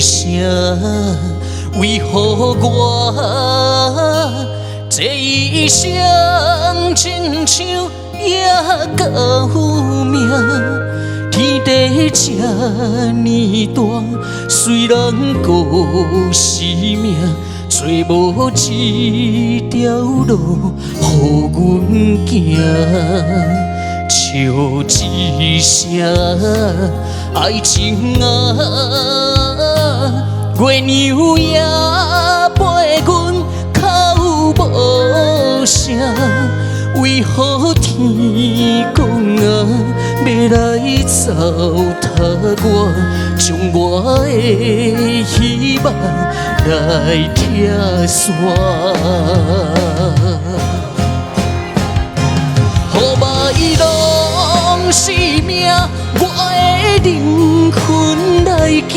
声，为何我这一生亲像也够命？天地这呢大，虽然有生命，找无一条路予阮行。笑一声，爱情啊，月娘也陪阮哭无声，为何天公啊要来糟蹋我，将我的希望来拆散？伊拢是命，我的灵魂来行，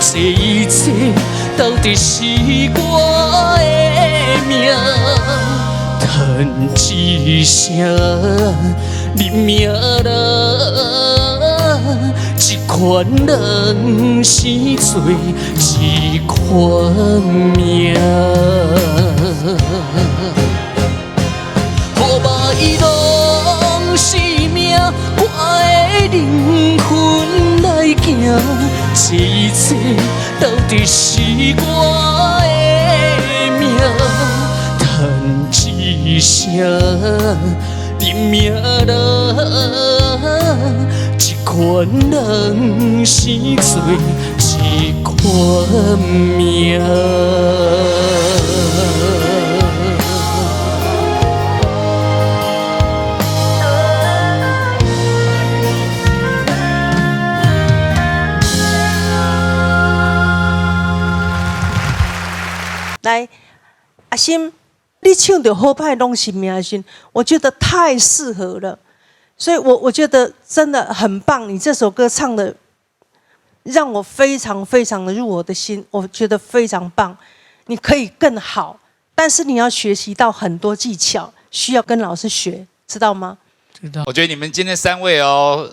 这一切到底是我的命。叹一声，认命啦，一款人生做一款命。伊拢是命，我的灵魂来行，这一切到底是我的命。叹一声，认命啦，一款人生做一款命。来，阿心，你唱的好歹拢是命的，我觉得太适合了，所以我觉得真的很棒。你这首歌唱的让我非常非常的入我的心，我觉得非常棒。你可以更好，但是你要学习到很多技巧，需要跟老师学，知道吗？知道。我觉得你们今天3位哦，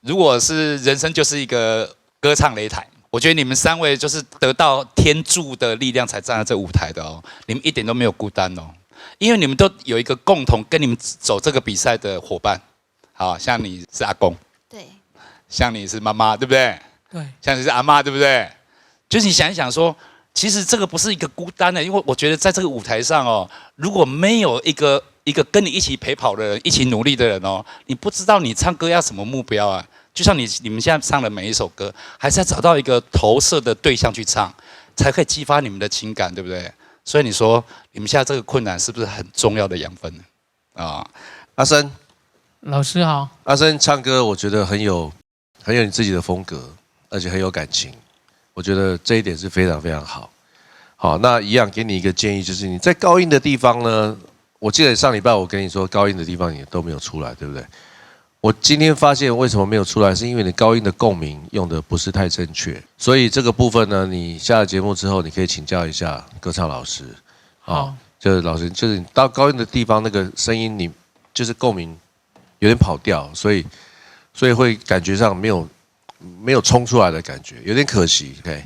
如果是人生就是一个歌唱擂台。我觉得你们3位就是得到天助的力量才站在这舞台的哦，你们一点都没有孤单哦，因为你们都有一个共同跟你们走这个比赛的伙伴，好像你是阿公，对，像你是妈妈，对不对？对，像你是阿嬷，对不对？就是你想一想说，其实这个不是一个孤单的，因为我觉得在这个舞台上哦，如果没有一个跟你一起陪跑的人，一起努力的人哦，你不知道你唱歌要什么目标啊。就像你们现在唱的每一首歌，还是要找到一个投射的对象去唱，才可以激发你们的情感，对不对？所以你说你们现在这个困难是不是很重要的养分呢？啊，阿生，老师好。阿生唱歌，我觉得很有你自己的风格，而且很有感情，我觉得这一点是非常非常好。好，那一样给你一个建议，就是你在高音的地方呢，我记得上礼拜我跟你说高音的地方你都没有出来，对不对？我今天发现为什么没有出来，是因为你高音的共鸣用的不是太正确，所以这个部分呢，你下了节目之后，你可以请教一下歌唱老师。好，就是老师，就是你到高音的地方，那个声音你就是共鸣有点跑调，所以会感觉上没有冲出来的感觉，有点可惜。OK。